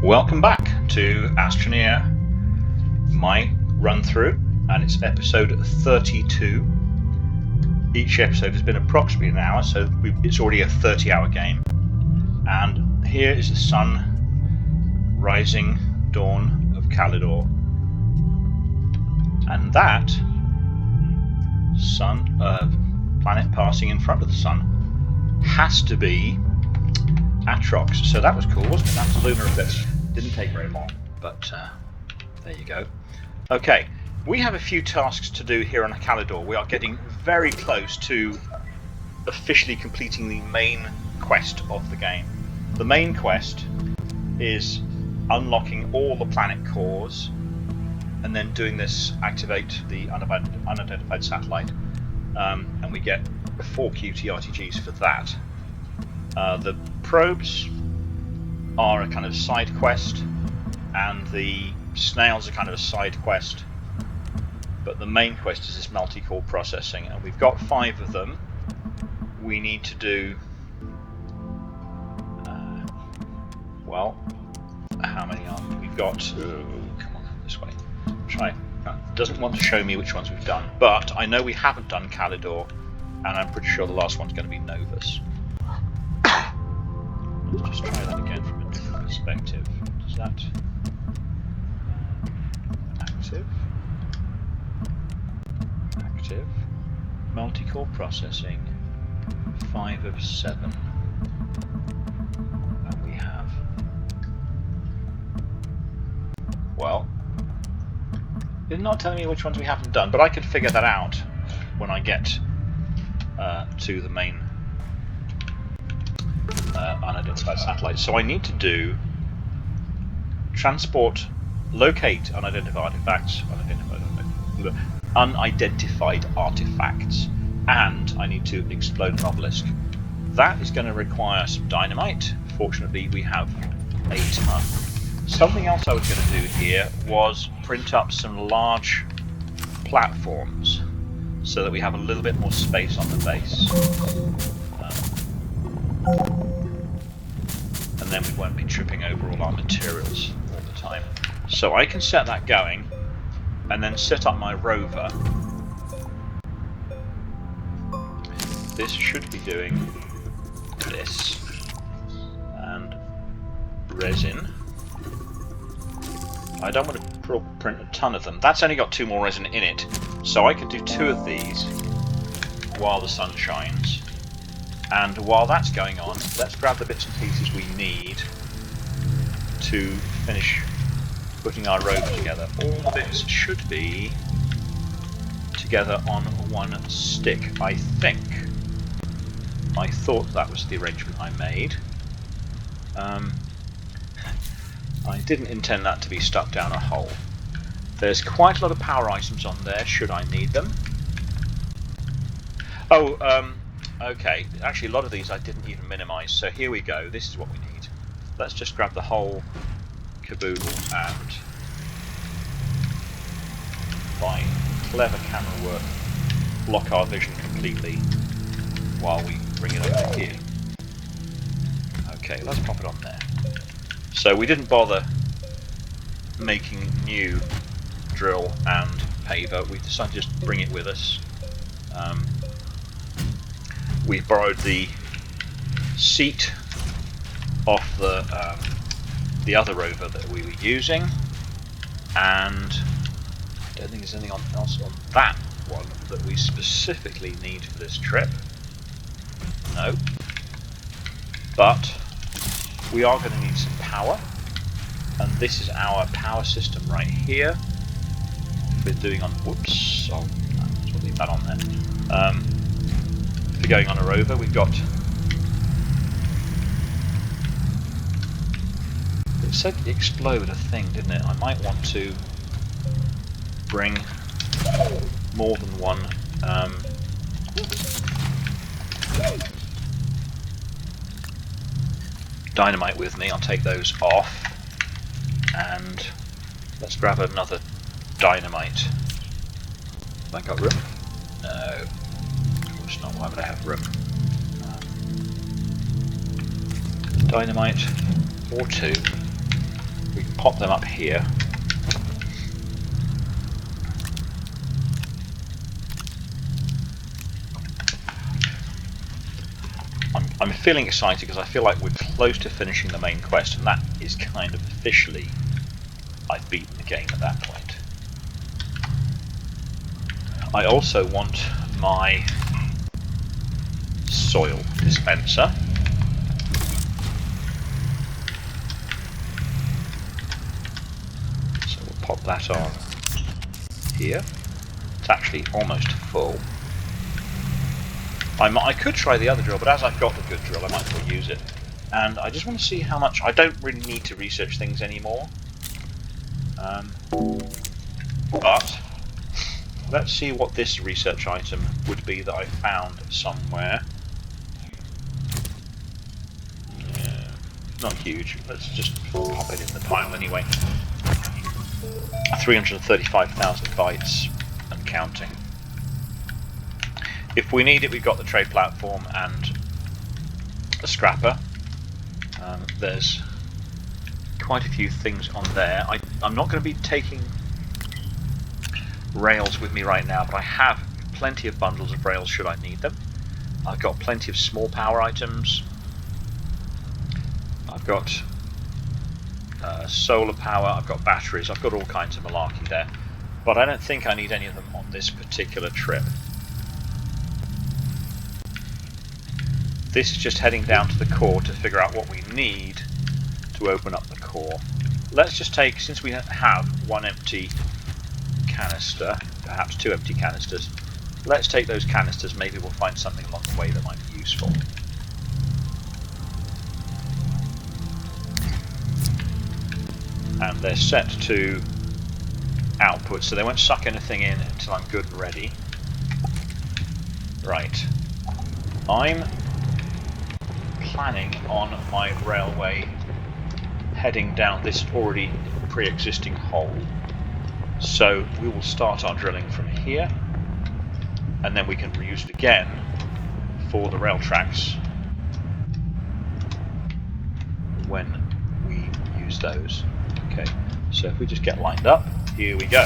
Welcome back to Astroneer, my run through, and it's episode 32. Each episode has been approximately an hour, so it's already a 30-hour game. And here is the sun rising, dawn of Calidor. And that planet passing in front of the sun has to be Atrox. So that was cool, wasn't it? That's a lunar eclipse. Didn't take very long, but there you go. Okay, we have a few tasks to do here on Calidor. We are getting very close to officially completing the main quest of the game. The main quest is unlocking all the planet cores and then doing this, activate the unidentified satellite, and we get 4 QTRTGs for that. The probes are a kind of side quest, and the snails are kind of a side quest, but the main quest is this multi-core processing, and we've got 5 of them. We need to do well, how many are we? We've got come on, this way. Try. Doesn't want to show me which ones we've done, but I know we haven't done Calidor, and I'm pretty sure the last one's going to be Novus. Let's just try that again from a different perspective. Does that active multi-core processing, 5 of 7, and we have, well, it's not telling me which ones we haven't done, but I can figure that out when I get to the main unidentified satellite. So I need to do transport, locate unidentified artifacts, and I need to explode an obelisk. That is going to require some dynamite. Fortunately, we have a ton. Something else I was going to do here was print up some large platforms so that we have a little bit more space on the base. And then we won't be tripping over all our materials all the time. So I can set that going and then set up my rover. This should be doing this, and resin. I don't want to print a ton of them. That's only got 2 more resin in it, so I can do 2 of these while the sun shines. And while that's going on, let's grab the bits and pieces we need to finish putting our rover together. All the bits should be together on one stick, I think. I thought that was the arrangement I made. I didn't intend that to be stuck down a hole. There's quite a lot of power items on there, should I need them. Oh, okay, actually a lot of these I didn't even minimize, so here we go, this is what we need. Let's just grab the whole caboodle and, by clever camera work, block our vision completely while we bring it over here. Okay, let's pop it on there. So we didn't bother making new drill and paver, we decided to just bring it with us. We borrowed the seat off the other rover that we were using, and I don't think there's anything else on that one that we specifically need for this trip. No. But we are going to need some power, and this is our power system right here. We're doing on, whoops, I'll leave that on there. If we're going on a rover, we've got, it said explode a thing, didn't it? I might want to bring more than one dynamite with me. I'll take those off, and let's grab another dynamite. Have I got room? No, of course not. Why would I have room? Dynamite or 2. We can pop them up here. I'm feeling excited because I feel like we're close to finishing the main quest, and that is kind of officially, I've beaten the game at that point. I also want my soil dispenser. So we'll pop that on here. It's actually almost full. I could try the other drill, but as I've got the good drill, I might as well use it. And I just want to see how much... I don't really need to research things anymore. But let's see what this research item would be that I found somewhere. Yeah, not huge. Let's just pop it in the pile anyway. 335,000 bytes and counting. If we need it, we've got the trade platform and a scrapper. There's quite a few things on there. I'm not going to be taking rails with me right now, but I have plenty of bundles of rails should I need them. I've got plenty of small power items. I've got solar power, I've got batteries, I've got all kinds of malarkey there. But I don't think I need any of them on this particular trip. This is just heading down to the core to figure out what we need to open up the core. Let's just take, since we have one empty canister, perhaps two empty canisters, let's take those canisters. Maybe we'll find something along the way that might be useful. And they're set to output, so they won't suck anything in until I'm good and ready. Right. I'm planning on my railway heading down this already pre-existing hole. So we will start our drilling from here, and then we can reuse it again for the rail tracks when we use those. Okay, so if we just get lined up, here we go.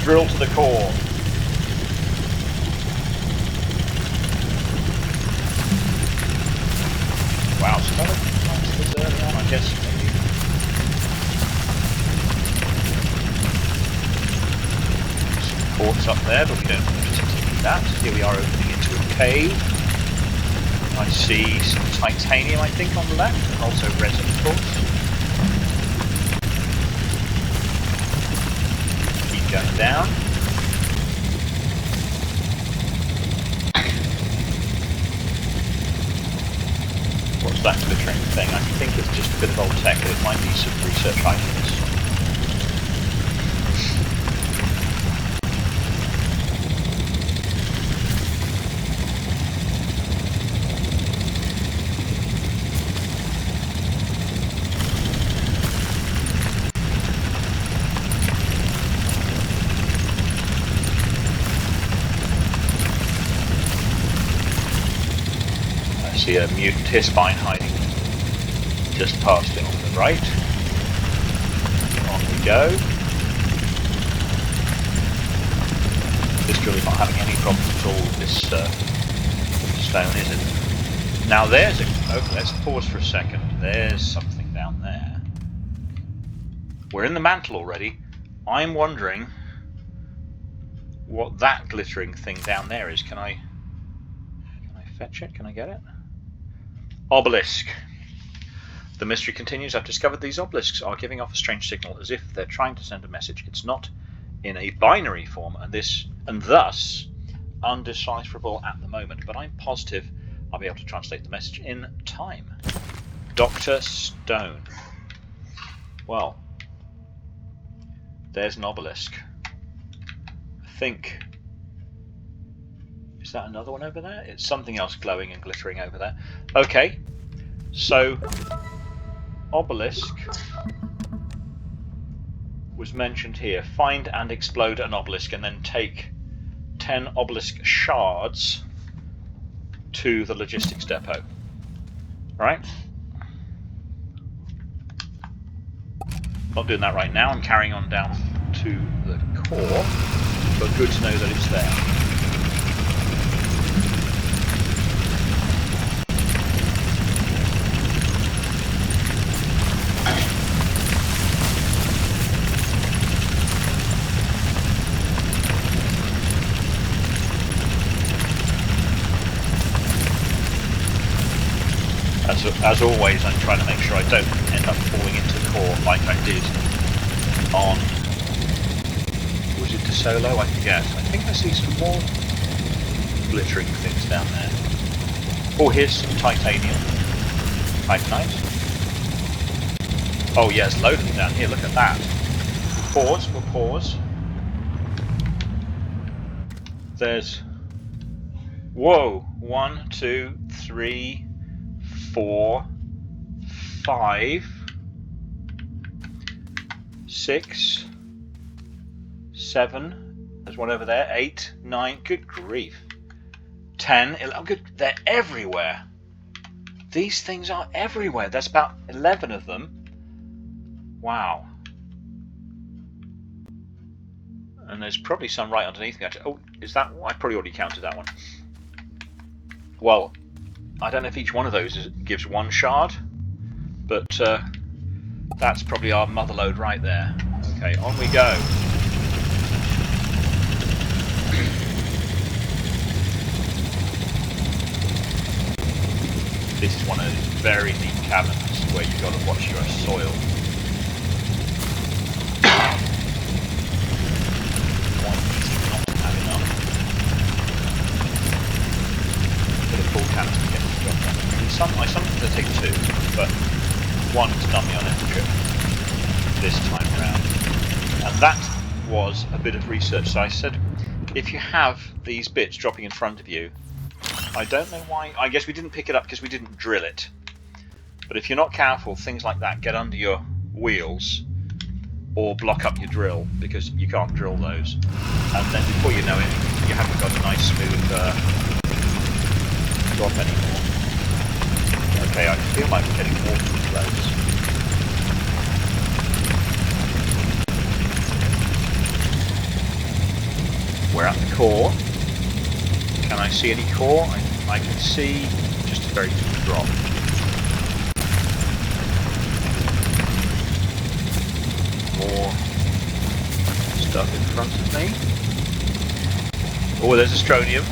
Drill to the core. Wow, so that was early on, I guess. Maybe. Some quartz up there, but we don't particularly need that. Here we are opening into a cave. I see some titanium, I think, on the left, and also resin quartz. Keep going down. What's that glittering thing? I think it's just a bit of old tech, but it might be some research items. I see a mutant hispine hiding just past it on the right. On we go. This drill is not having any problems at all with this stone, is it? Now there's a... Oh, let's pause for a second. There's something down there. We're in the mantle already. I'm wondering what that glittering thing down there is. Can I fetch it? Can I get it? Obelisk. The mystery continues. I've discovered these obelisks are giving off a strange signal as if they're trying to send a message. It's not in a binary form and thus undecipherable at the moment, but I'm positive I'll be able to translate the message in time. Dr. Stone. Well, there's an obelisk. I think... Is that another one over there? It's something else glowing and glittering over there. Okay, so obelisk was mentioned here. Find and explode an obelisk and then take 10 obelisk shards to the logistics depot. Right? Not doing that right now. I'm carrying on down to the core, but good to know that it's there. As always, I'm trying to make sure I don't end up falling into the core like I did on, was it De Solo? I forget. I think I see some more glittering things down there. Oh, here's some titanium. Titanite. Oh yeah, there's a load of them down here, look at that. Pause, we'll pause. There's, whoa, 1, 2, 3, 4, 5, 6, 7, there's one over there, 8, 9, good grief, 10, 11, good, they're everywhere. These things are everywhere. There's about 11 of them. Wow. And there's probably some right underneath me actually. Oh, is that, I probably already counted that one. Well, I don't know if each one of those gives one shard, but that's probably our mother lode right there. Okay, on we go. This is one of those very deep caverns where you've got to watch your soil. One easy not to have enough. Put a full cannon to get the job done. I sometimes take 2, but 1's done me on every trip this time around. And that was a bit of research. So I said, if you have these bits dropping in front of you, I don't know why, I guess we didn't pick it up because we didn't drill it. But if you're not careful, things like that get under your wheels or block up your drill because you can't drill those. And then before you know it, you haven't got a nice smooth drop anymore. Okay, I feel like we're getting awfully close. We're at the core. Can I see any core? I can see just a very deep drop. More stuff in front of me. Oh, there's Astroneer.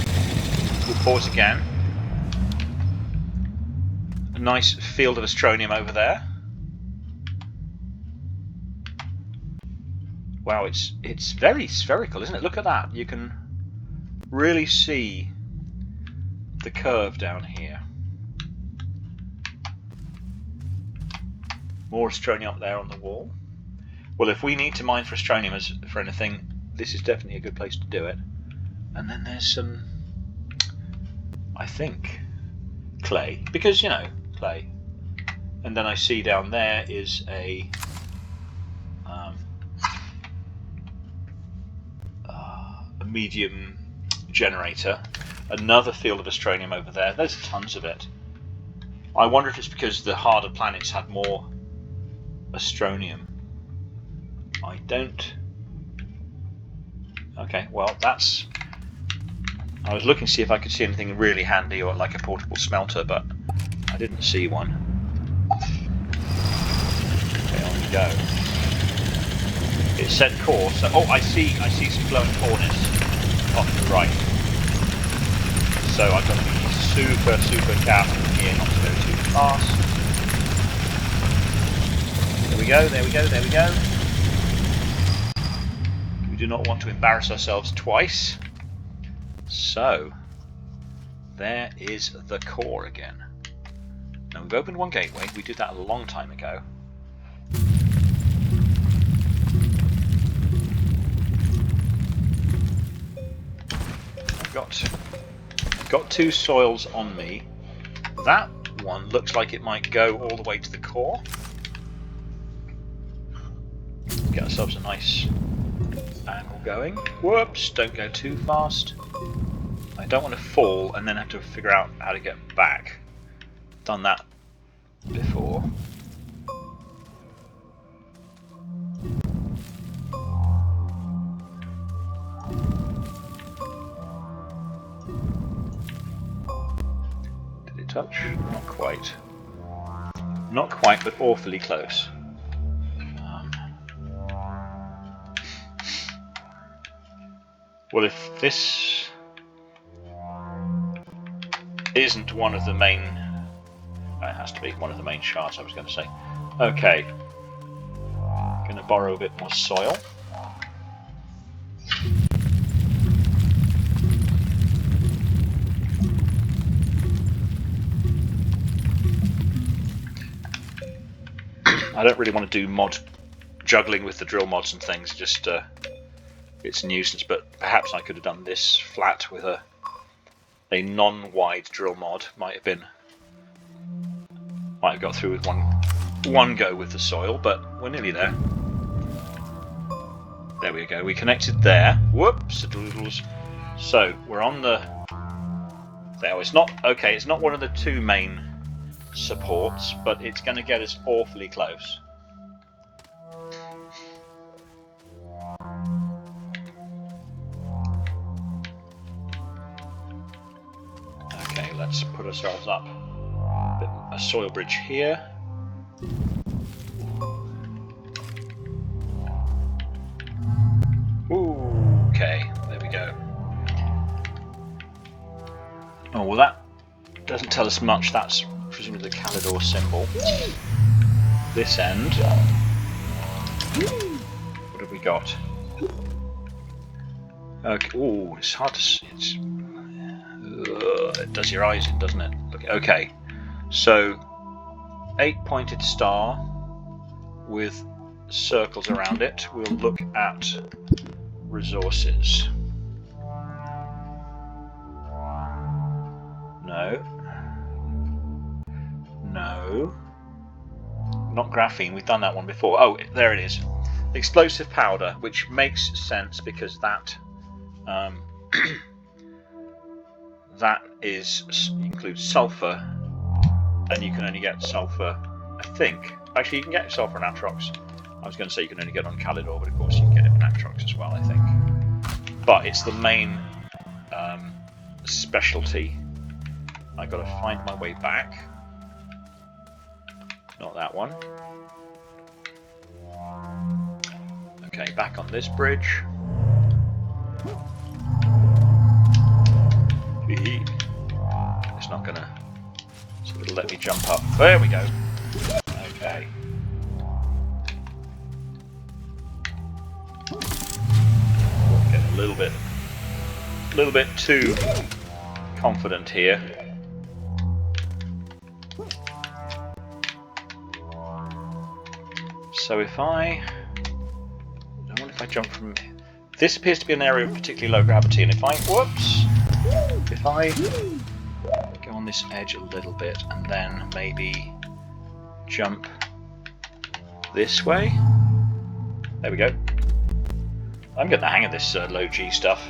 We'll pause again. A nice field of Astroneer over there. Wow, it's very spherical, isn't it? Look at that. You can really see the curve down here. More Astroneer up there on the wall. Well, if we need to mine for Astroneer for anything, this is definitely a good place to do it. And then there's some, I think, clay, because, you know, clay. And then I see down there is a medium generator. Another field of Astroneer over there. There's tons of it. I wonder if it's because the harder planets had more Astroneer. I don't... Okay, well that's... I was looking to see if I could see anything really handy or like a portable smelter, but I didn't see one. Okay, on we go. It said core, so... Oh, I see some glowing cornice off to the right. So I've got to be super careful here not to go too fast. There we go, there we go, there we go. We do not want to embarrass ourselves twice. So, there is the core again. Now we've opened one gateway, we did that a long time ago. I've got 2 soils on me. That one looks like it might go all the way to the core. Get ourselves a nice angle going. Whoops, don't go too fast. I don't want to fall and then have to figure out how to get back. Done that before. touch? Not quite. Not quite, but awfully close. Well, if this isn't one of the main... It has to be one of the main shards, I was going to say. Okay. Going to borrow a bit more soil. I don't really want to do mod juggling with the drill mods and things, just it's a nuisance, but perhaps I could have done this flat with a non-wide drill mod. Might have got through with one go with the soil, but we're nearly there. There we go, we connected there. Whoops, so we're on the... There, it's not, okay, it's not one of the two main supports, but it's going to get us awfully close. Okay, let's put ourselves up a soil bridge here. Ooh, okay, there we go. Oh, well that doesn't tell us much. That's presumably the Calidor symbol. This end. What have we got? Okay. Ooh, it's hard to see. It does your eyes in, doesn't it? Okay. So, 8-pointed star with circles around it. We'll look at resources. No. No. Not graphene, we've done that one before. Oh, there it is. Explosive powder, which makes sense because that that includes sulfur, and you can only get sulfur, I think. Actually, you can get sulfur in Atrox. I was going to say you can only get it on Calidor, but of course you can get it in Atrox as well, I think. But it's the main specialty. I've got to find my way back. Not that one. Okay, back on this bridge. It's not gonna... So it'll let me jump up. There we go. Okay. Getting a little bit too confident here. So if I don't know if I jump from... This appears to be an area of particularly low gravity, and if I... Whoops! If I go on this edge a little bit, and then maybe jump this way. There we go. I'm getting the hang of this low G stuff.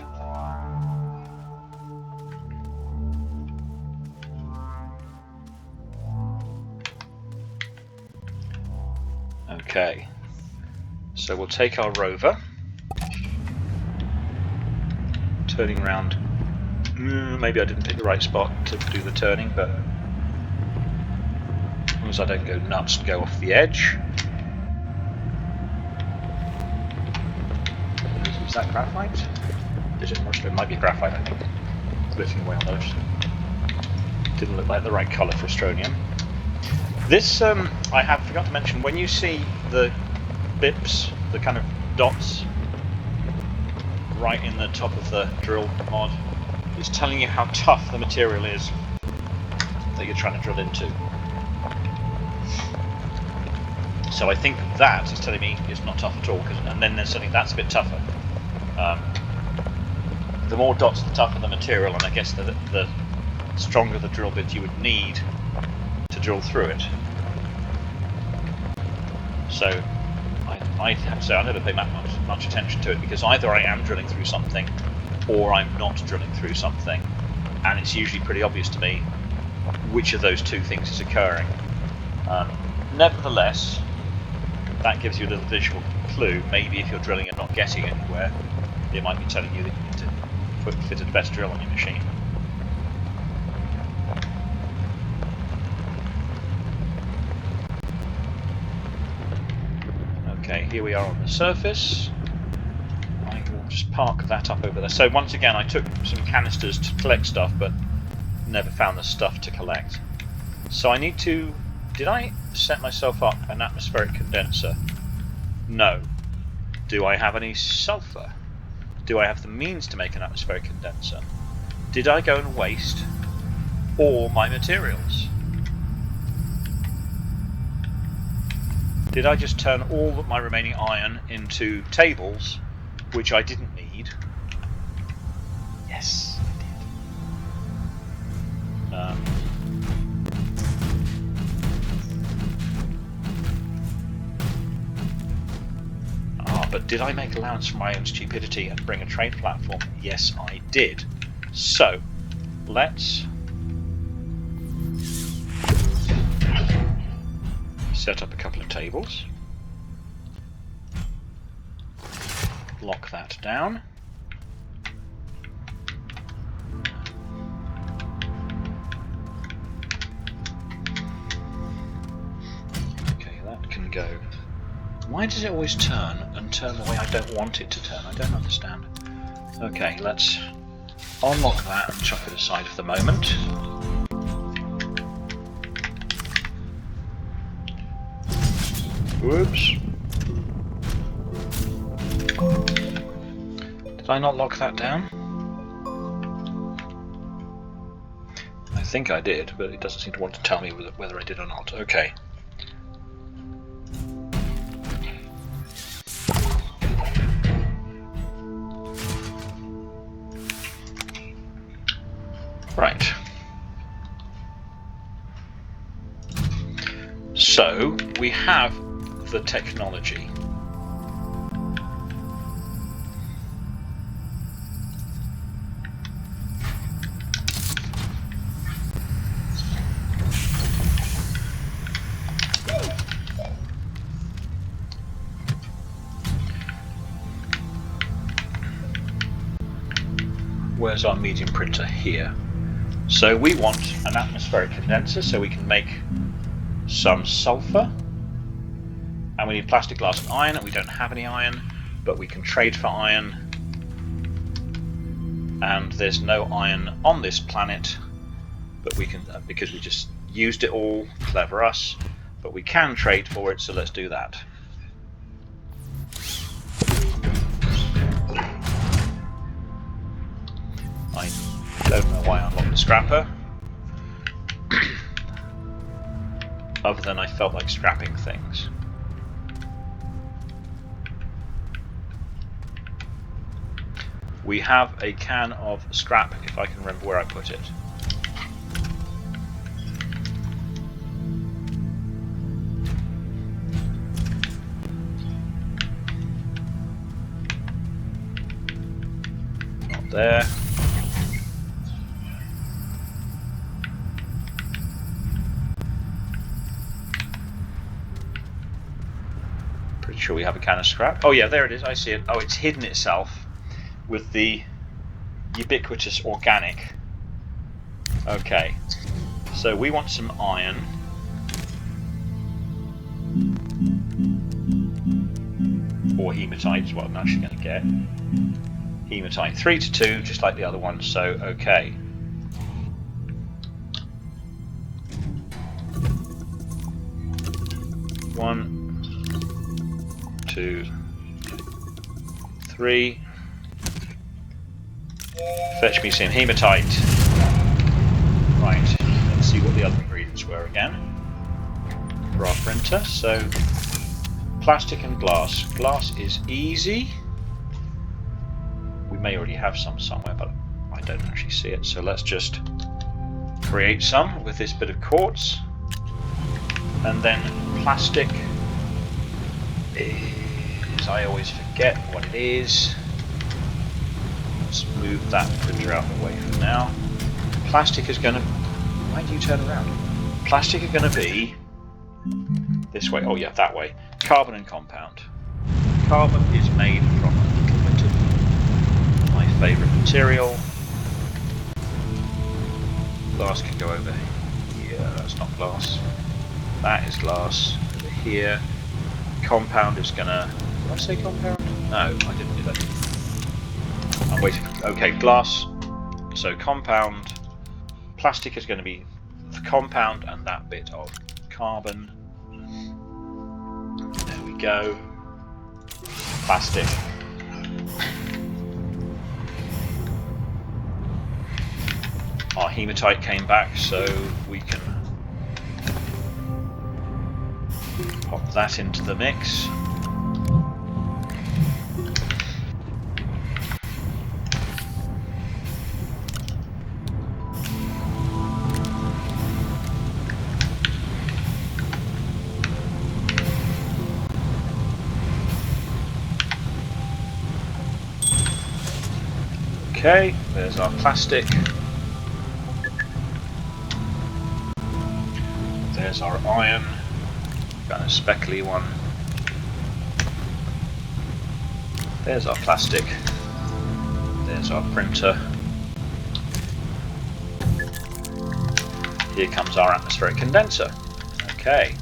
Okay, so we'll take our rover, turning around. Maybe I didn't pick the right spot to do the turning, but as long as I don't go nuts and go off the edge. Is that graphite? Is it It might be graphite, I think. Looking away on those. Didn't look like the right colour for Astroneer. This, I have forgot to mention, when you see the bips, the kind of dots right in the top of the drill mod, it's telling you how tough the material is that you're trying to drill into. So I think that is telling me it's not tough at all, and then there's something that's a bit tougher. The more dots, the tougher the material, and I guess the stronger the drill bit you would need to drill through it. So I have to say I never pay that much attention to it, because either I am drilling through something or I'm not drilling through something, and it's usually pretty obvious to me which of those two things is occurring. Nevertheless, that gives you a little visual clue. Maybe if you're drilling and not getting anywhere, it might be telling you that you need to fit the best drill on your machine. here we are on the surface. I will just park that up over there. So once again, I took some canisters to collect stuff, but never found the stuff to collect. So I need to... Did I set myself up an atmospheric condenser? No. Do I have any sulfur? Do I have the means to make an atmospheric condenser? Did I go and waste all my materials? Did I just turn all of my remaining iron into tables, which I didn't need? Yes, I did. But did I make allowance for my own stupidity and bring a trade platform? Yes, I did. So, let's set up a couple of tables. Lock that down. Okay, that can go. Why does it always turn and turn the way I don't want it to turn? I don't understand. Okay, let's unlock that and chuck it aside for the moment. Whoops. Did I not lock that down? I think I did, but it doesn't seem to want to tell me whether I did or not. Okay. Right. So, we have the technology. Where's our medium printer? Here. So we want an atmospheric condenser so we can make some sulfur, and we need plastic, glass and iron. We don't have any iron, but we can trade for iron, and there's no iron on this planet, but we can, because we just used it all, clever us, but we can trade for it, so let's do that. I don't know why I unlocked the scrapper, other than I felt like scrapping things. We have a can of scrap, if I can remember where I put it. Not there. Pretty sure we have a can of scrap. Oh yeah, there it is, I see it. Oh, it's hidden itself with the ubiquitous organic. Okay, so we want some iron. Or hematite is what I'm actually going to get. Hematite 3 to 2, just like the other one, so okay. One, 2, 3. Fetch me some hematite. Right, let's see what the other ingredients were again for our printer. So, plastic and glass. Glass is easy. We may already have some somewhere, but I don't actually see it. So let's just create some with this bit of quartz. And then plastic is, I always forget what it is. Let's move that printer out of the way for now. Plastic is going to... Why do you turn around? Plastic is going to be this way. Oh yeah, that way. Carbon and compound. Carbon is made from a little bit of my favourite material. Glass can go over here. That's not glass. That is glass. Over here. Compound is going to Did I say compound? No, I didn't do that. I'm waiting for... Okay, glass. So compound. Plastic is going to be the compound and that bit of carbon. There we go. Plastic. Our hematite came back, so we can pop that into the mix. Okay, there's our plastic. There's our iron. Got a speckly one. There's our plastic. There's our printer. Here comes our atmospheric condenser. Okay.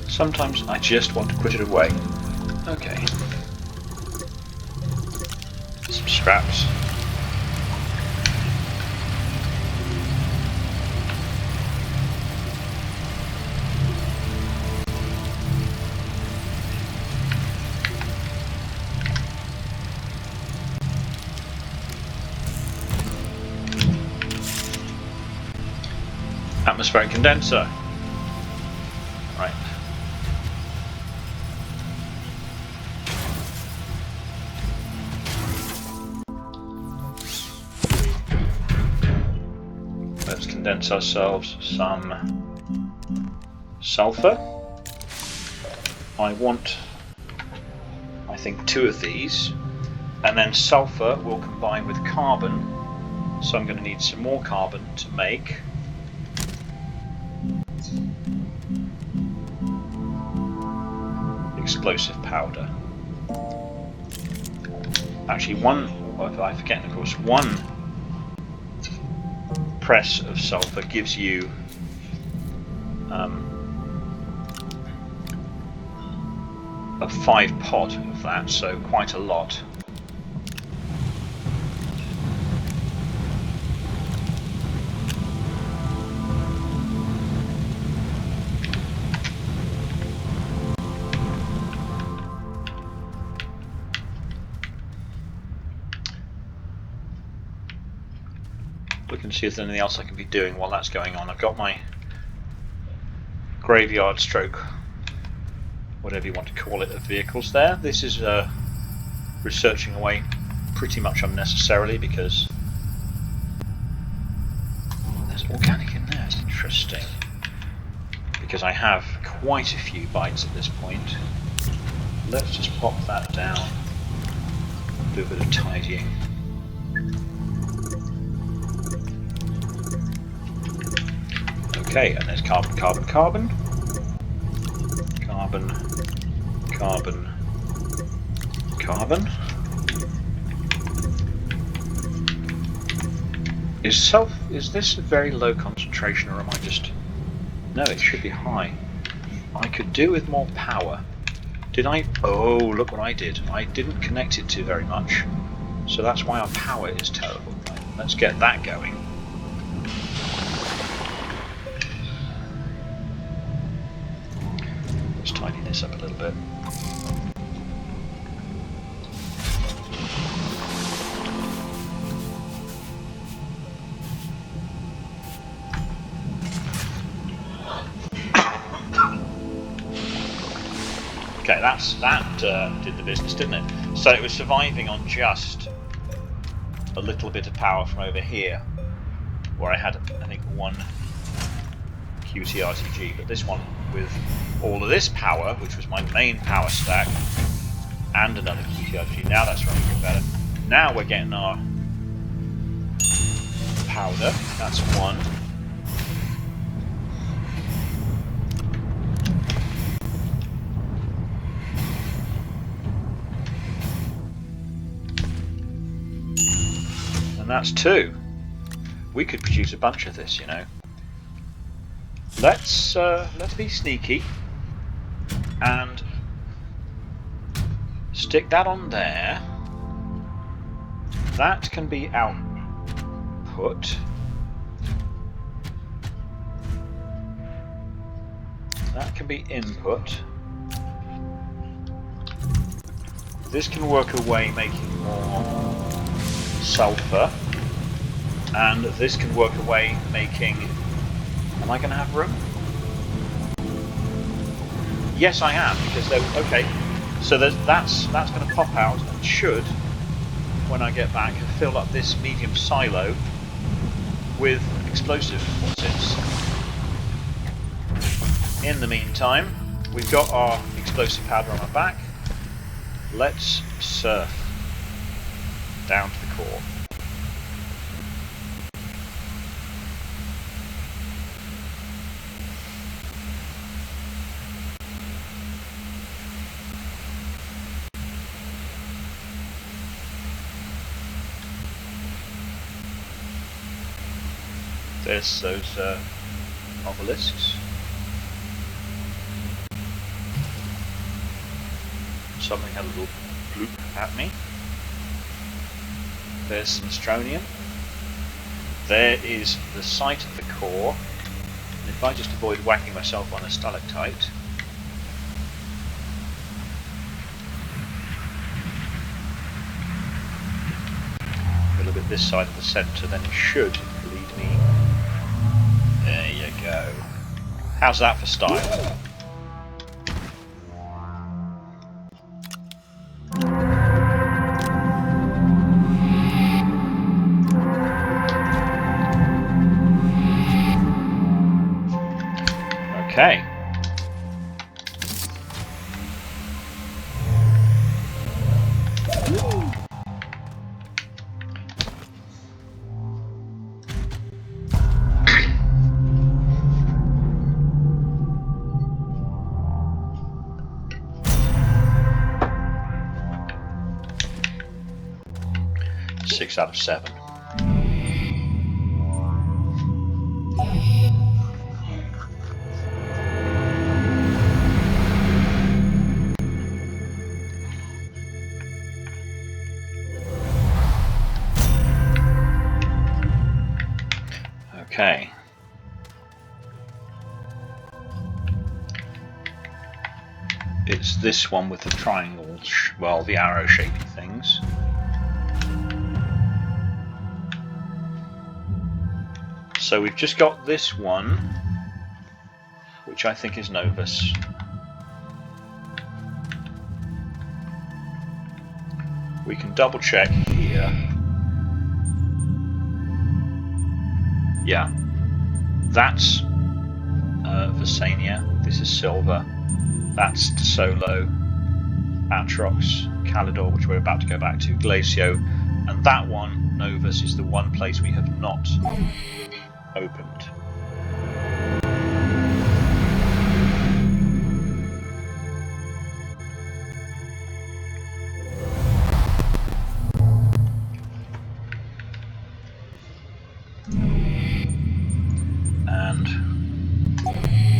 Sometimes I just want to put it away. Okay. Some scraps. Atmospheric condenser. Right. Let's condense ourselves some sulfur. I want, I think, 2 of these, and then sulfur will combine with carbon, so I'm going to need some more carbon to make explosive powder. Actually, I forget, of course, 1 press of sulfur gives you a 5 pot of that, so quite a lot. Look and see if there's anything else I can be doing while that's going on. I've got my graveyard stroke, whatever you want to call it, of vehicles there. This is researching away pretty much unnecessarily because there's organic in there. It's interesting because I have quite a few bytes at this point. Let's just pop that down, do a bit of tidying. Okay, and there's carbon, carbon, carbon, carbon, carbon, carbon. Is this a very low concentration, or am I just... No, it should be high. I could do with more power. Did I... Oh, look what I did. I didn't connect it to very much. So that's why our power is terrible. Right, let's get that going. Let's tidy this up a little bit. Okay, that did the business, didn't it? So it was surviving on just a little bit of power from over here, where I had, I think, 1 QT RTG, but this one with all of this power, which was my main power stack, and another QTRG. Now that's running a bit better. Now we're getting our powder. That's one. And that's two. We could produce a bunch of this, you know. Let's be sneaky and stick that on there. That can be output. That can be input. This can work away making more sulfur. And this can work away making... Am I going to have room? Yes, I am, because they're... Okay, so that's going to pop out and should, when I get back, fill up this medium silo with explosive deposits. In the meantime, we've got our explosive powder on our back. Let's surf down to the core. There's those obelisks. Something had a little bloop at me. There's some Astroneer. There is the site of the core. And if I just avoid whacking myself on a stalactite. A little bit this side of the centre, then it should lead me. There you go. How's that for style? Okay. Six out of 7. Okay. It's this one with the triangles, well, the arrow shaped things. So we've just got this one, which I think is Novus. We can double check here. Yeah, that's Visania. This is Silver. That's Solo, Atrox, Calidor, which we're about to go back to, Glacio, and that one, Novus, is the one place we have not opened. And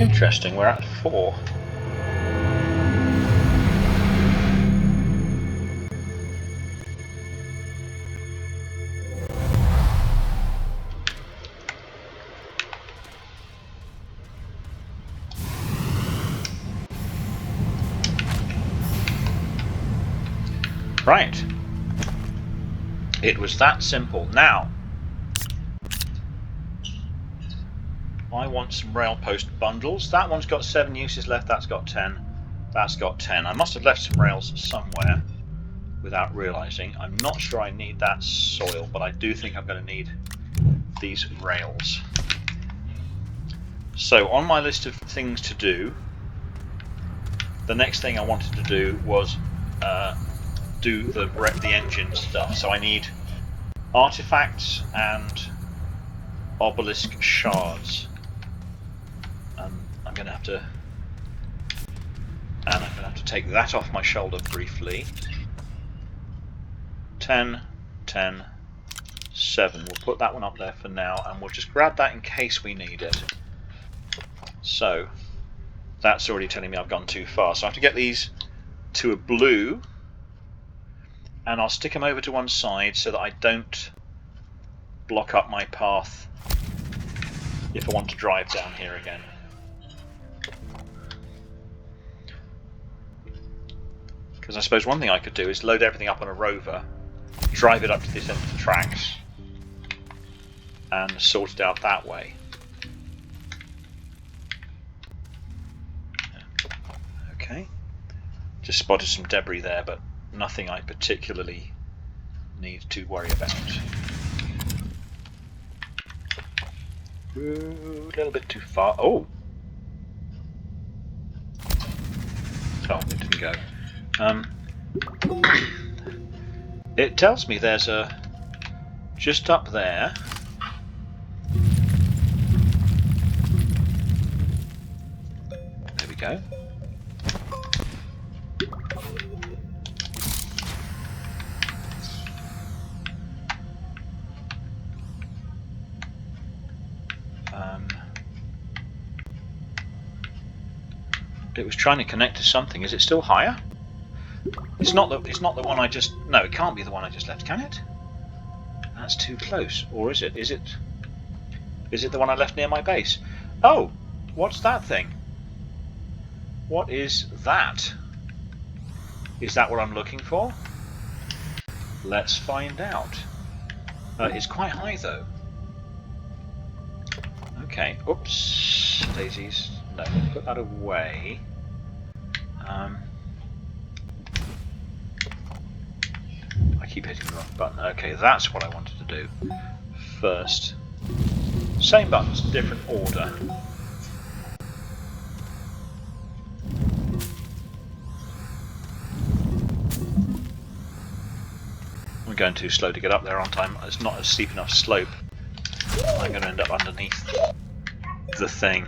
interesting, we're at 4. Right. It was that simple. Now, I want some rail post bundles. That one's got 7 uses left, that's got 10. That's got 10. I must have left some rails somewhere without realising. I'm not sure I need that soil, but I do think I'm going to need these rails. So on my list of things to do, the next thing I wanted to do was do the engine stuff. So I need artifacts and obelisk shards. I'm going to have to, take that off my shoulder briefly. 10, 10, 7. We'll put that one up there for now, and we'll just grab that in case we need it. So that's already telling me I've gone too far. So I have to get these to a blue, and I'll stick them over to one side so that I don't block up my path if I want to drive down here again. Because I suppose one thing I could do is load everything up on a rover, drive it up to this end of the tracks, and sort it out that way. Okay, just spotted some debris there, but nothing I particularly need to worry about. Ooh, a little bit too far. Oh! Oh, it didn't go. It tells me there's a... just up there. There we go. It was trying to connect to something. Is it still higher? It's not the one I just... No, it can't be the one I just left, can it? That's too close. Or is it? Is it the one I left near my base? Oh! What's that thing? What is that? Is that what I'm looking for? Let's find out. It's quite high though. Okay. Oops. Daisies. No, put that away. I keep hitting the wrong button. Okay, that's what I wanted to do first. Same buttons, different order. I'm going too slow to get up there on time. It's not a steep enough slope. I'm going to end up underneath the thing,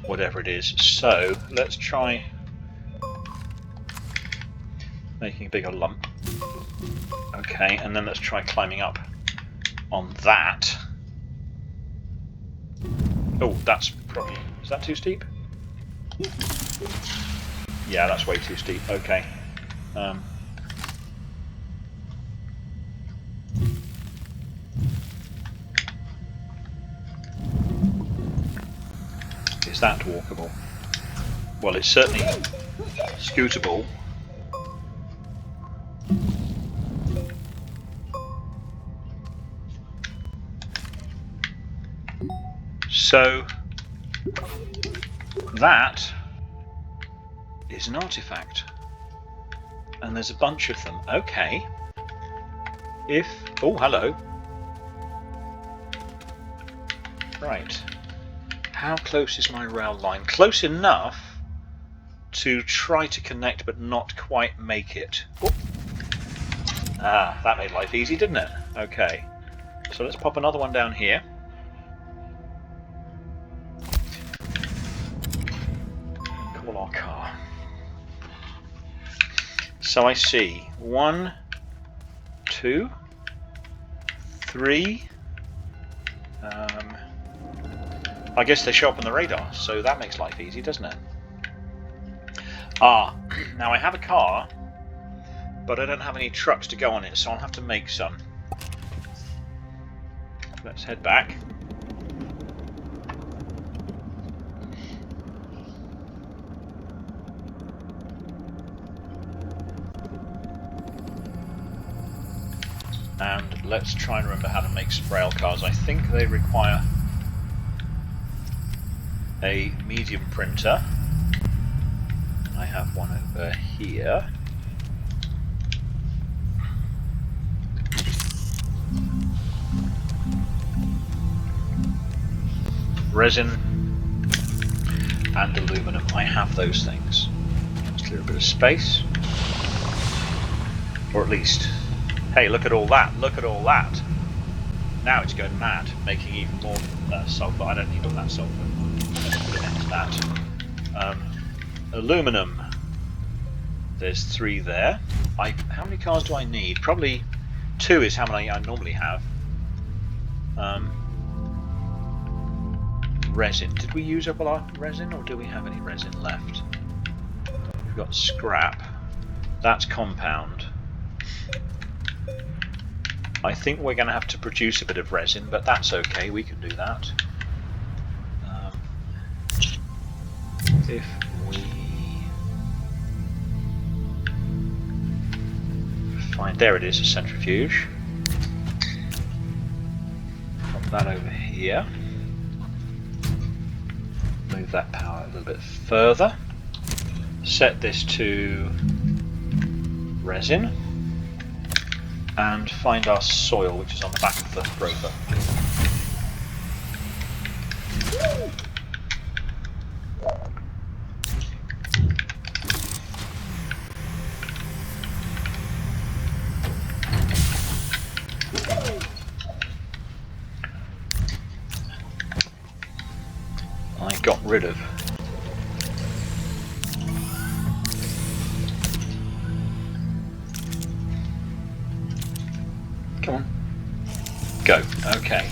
whatever it is. So let's try making a bigger lump. Okay, and then let's try climbing up on that. Oh, that's probably... is that too steep? Yeah, that's way too steep. Okay. Is that walkable? Well, it's certainly scootable. So that is an artifact, and there's a bunch of them. Okay. If... oh, hello. Right. How close is my rail line? Close enough to try to connect, but not quite make it. Oh. Ah, that made life easy, didn't it? Okay. So let's pop another one down here. Call our car. So I see 1, 2, 3. I guess they show up on the radar, so that makes life easy, doesn't it? Ah, now I have a car, but I don't have any trucks to go on it, so I'll have to make some. Let's head back. And let's try and remember how to make some rail cars. I think they require a medium printer. I have one over here. resin and aluminum. I have those things. Let's clear a bit of space. Or at least, hey, look at all that, look at all that. Now it's going mad, making even more sulfur. I don't need all that sulfur. Let's put an end to that. Aluminum. There's 3 there. How many cars do I need? Probably 2 is how many I normally have. Resin. Did we use up our resin, or do we have any resin left? We've got scrap. That's compound. I think we're going to have to produce a bit of resin, but that's okay, we can do that. If we find, there it is, a centrifuge. Pop that over here. Move that power a little bit further. Set this to resin. And find our soil, which is on the back of the rover. I got rid of. Come on. Go. Okay.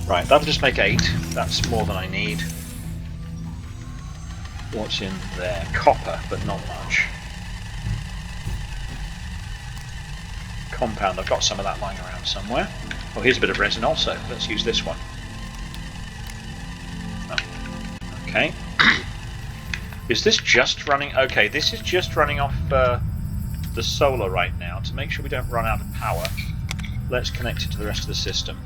Right, that'll just make 8. That's more than I need. What's in there? Copper, but not much. Compound, I've got some of that lying around somewhere. Oh, here's a bit of resin also. Let's use this one. Oh, okay. Is this just running? Okay, this is just running off the solar right now. To make sure we don't run out of power, let's connect it to the rest of the system.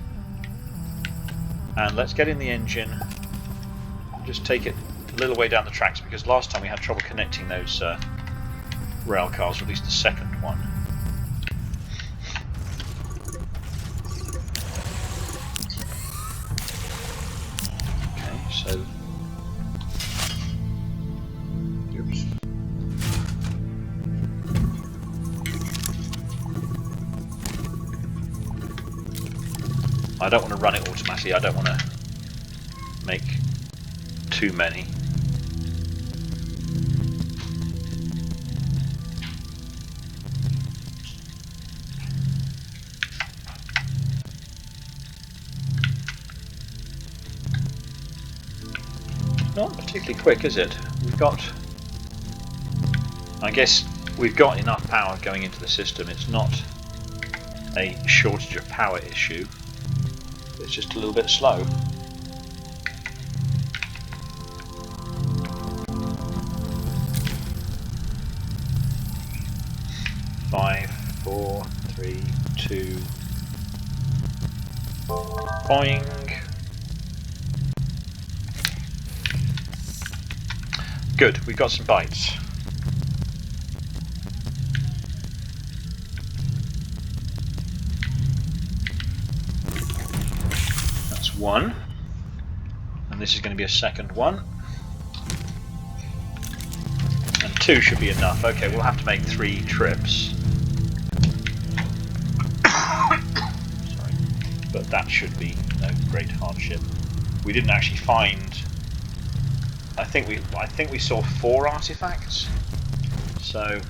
And let's get in the engine. Just take it a little way down the tracks, because last time we had trouble connecting those rail cars, or at least the second one. Okay, so... I don't want to run it automatically, I don't want to make too many. Not particularly quick, is it? We've got... I guess we've got enough power going into the system. It's not a shortage of power issue. It's just a little bit slow. Five, four, three, two. Boing. Good, we've got some bites. One, and this is going to be a second one, and 2 should be enough. Okay, we'll have to make 3 trips. Sorry, but that should be no great hardship. We didn't actually find. I think we saw 4 artifacts. So.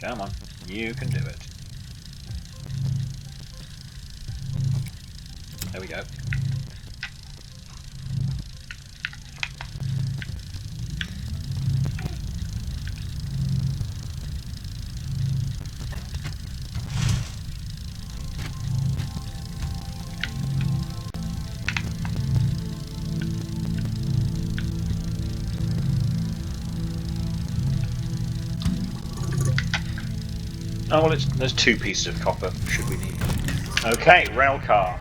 Come on, you can do it. There we go. Oh well, there's 2 pieces of copper, should we need. Okay, rail car.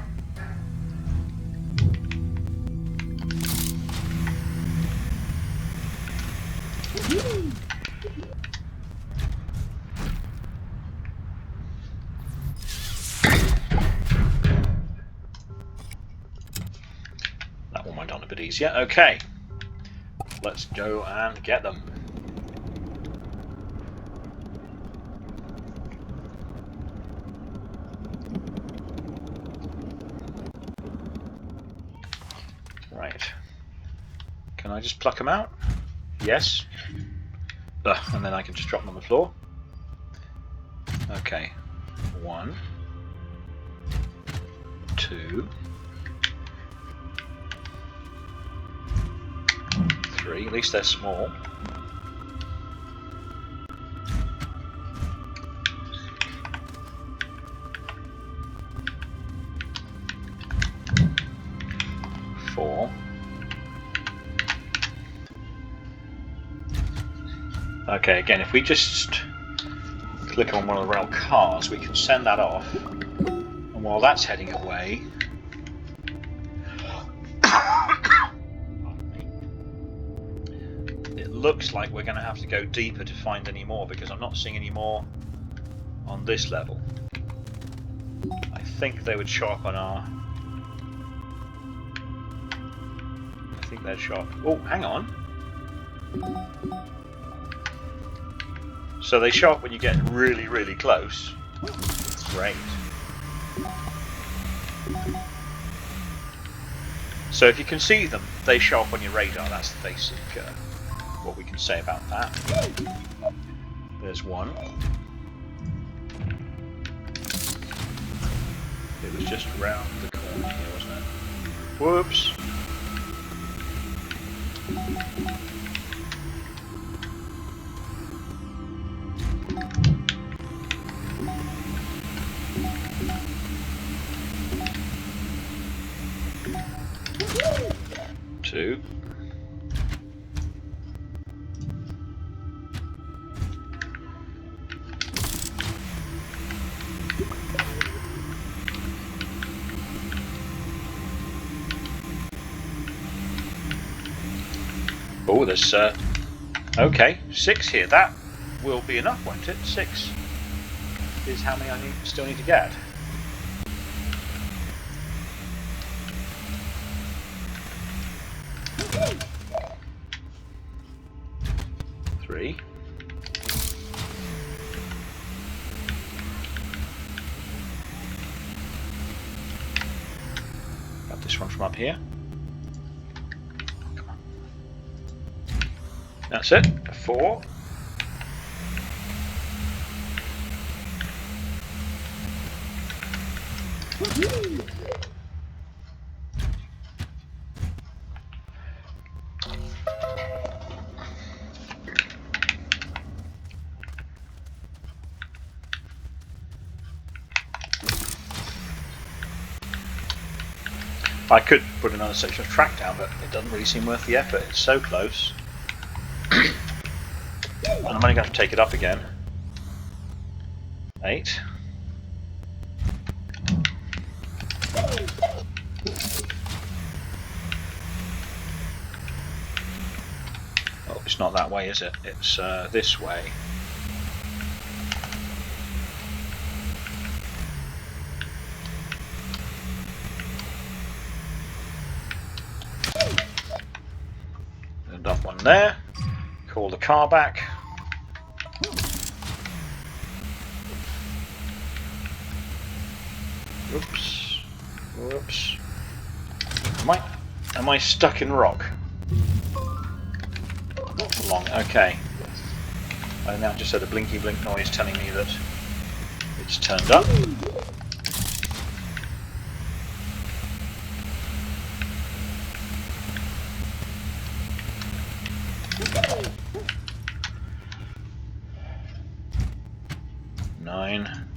That one went on a bit easier. Okay, let's go and get them. Right. Can I just pluck them out? Yes. And then I can just drop them on the floor. Okay. 1, 2, 3. At least they're small. 4. Okay, again, if we just click on one of the rail cars, we can send that off. And while that's heading away, it looks like we're going to have to go deeper to find any more, because I'm not seeing any more on this level. I think they would show up on our... I think they'd show up... Oh, hang on. So they show up when you get really, really close. Great. So if you can see them, they show up on your radar. That's the basic what we can say about that. There's one. It was just round the corner here, wasn't it? Whoops. Two. Oh, there's okay, 6 here. That will be enough, won't it? 6 is how many I still need to get. 3. Got this one from up here. Come on. That's it. 4. I could put another section of track down, but it doesn't really seem worth the effort. It's so close. And I'm only going to take it up again. 8. Oh, it's not that way, is it? It's this way. Enough one there. Call the car back. Oops. Whoops. Am I stuck in rock? Not for long. Okay. I now just heard a blinky blink noise telling me that it's turned up. Nine,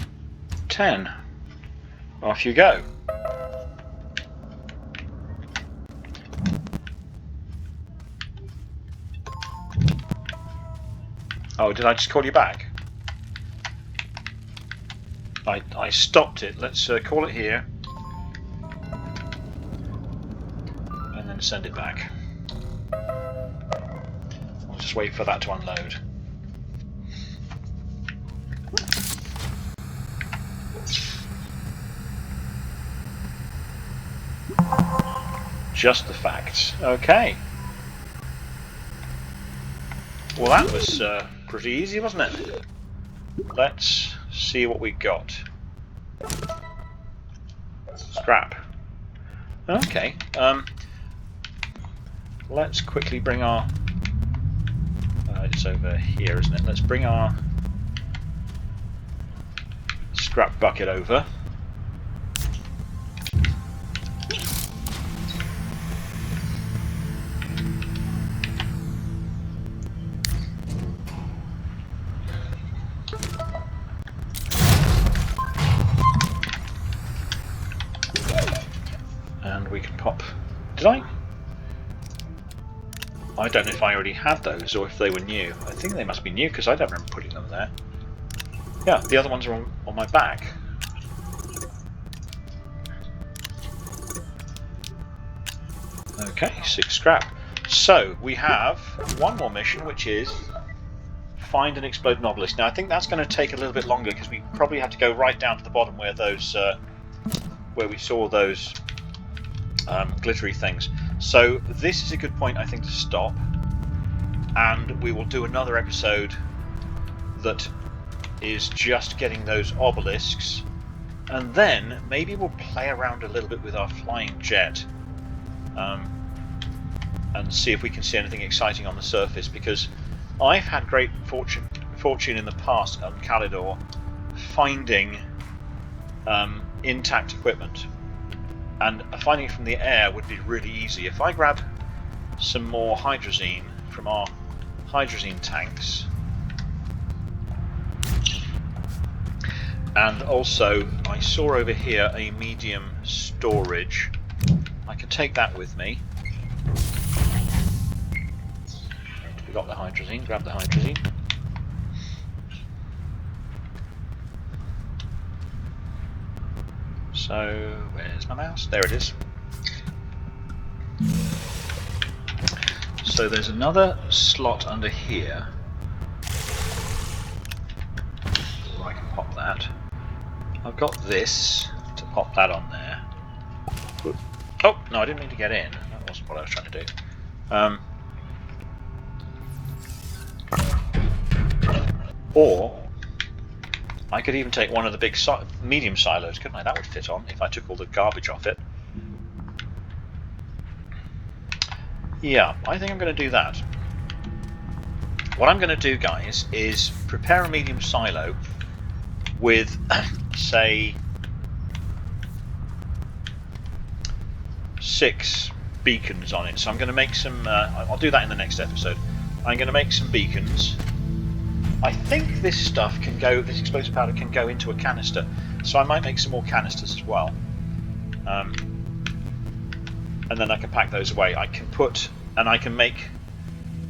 10. Off you go. Oh, did I just call you back? I stopped it. Let's call it here. And then send it back. I'll just wait for that to unload. Just the facts. Okay. Well, that was pretty easy, wasn't it? Let's see what we got. Scrap. Okay. Let's quickly bring our... it's over here, isn't it? Let's bring our scrap bucket over. And we can pop... Did I? I don't know if I already had those or if they were new. I think they must be new because I don't remember putting them there. Yeah, the other ones are on my back. Okay, 6 scrap. So, we have one more mission, which is find and explode an obelisk. Now, I think that's going to take a little bit longer because we probably have to go right down to the bottom where those, where we saw those glittery things. So this is a good point, I think, to stop, and we will do another episode that is just getting those obelisks, and then maybe we'll play around a little bit with our flying jet and see if we can see anything exciting on the surface, because I've had great fortune in the past on Calidor finding intact equipment. And finding it from the air would be really easy. If I grab some more hydrazine from our hydrazine tanks, and also I saw over here a medium storage, I can take that with me. We got the hydrazine, grab the hydrazine. So, where's my mouse? There it is. So there's another slot under here. I can pop that. I've got this to pop that on there. Oh, no, I didn't mean to get in. That wasn't what I was trying to do. Or I could even take one of the big medium silos, couldn't I? That would fit on if I took all the garbage off it. Yeah, I think I'm going to do that. What I'm going to do, guys, is prepare a medium silo with, say, 6 beacons on it. So I'm going to make some... I'll do that in the next episode. I'm going to make some beacons. I think this stuff can go, this explosive powder can go into a canister, so I might make some more canisters as well. And then I can pack those away. I can put, and I can make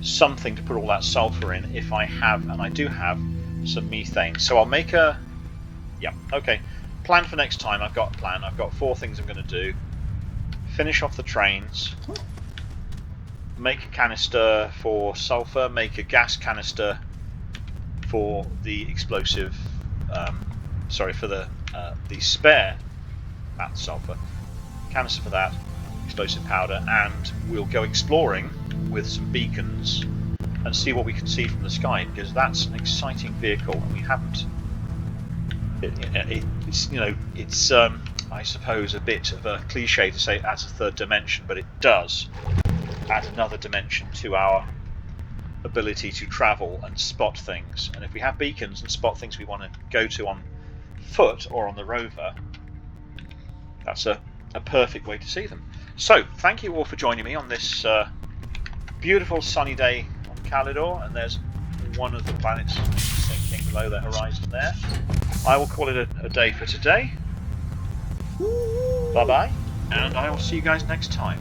something to put all that sulfur in if I have, and I do have, some methane. So I'll make a, yeah, okay. Plan for next time, I've got a plan. I've got 4 things I'm going to do. Finish off the trains, make a canister for sulfur, make a gas canister for the explosive, for the spare sulfur canister for that explosive powder, and we'll go exploring with some beacons and see what we can see from the sky, because that's an exciting vehicle and we haven't. It's you know, it's I suppose a bit of a cliche to say it adds a 3rd dimension, but it does add another dimension to our ability to travel and spot things. And if we have beacons and spot things we want to go to on foot or on the rover, that's a perfect way to see them. So thank you all for joining me on this beautiful sunny day on Calidor, and there's one of the planets sinking below the horizon there. I will call it a day for today. Bye bye, and I will see you guys next time.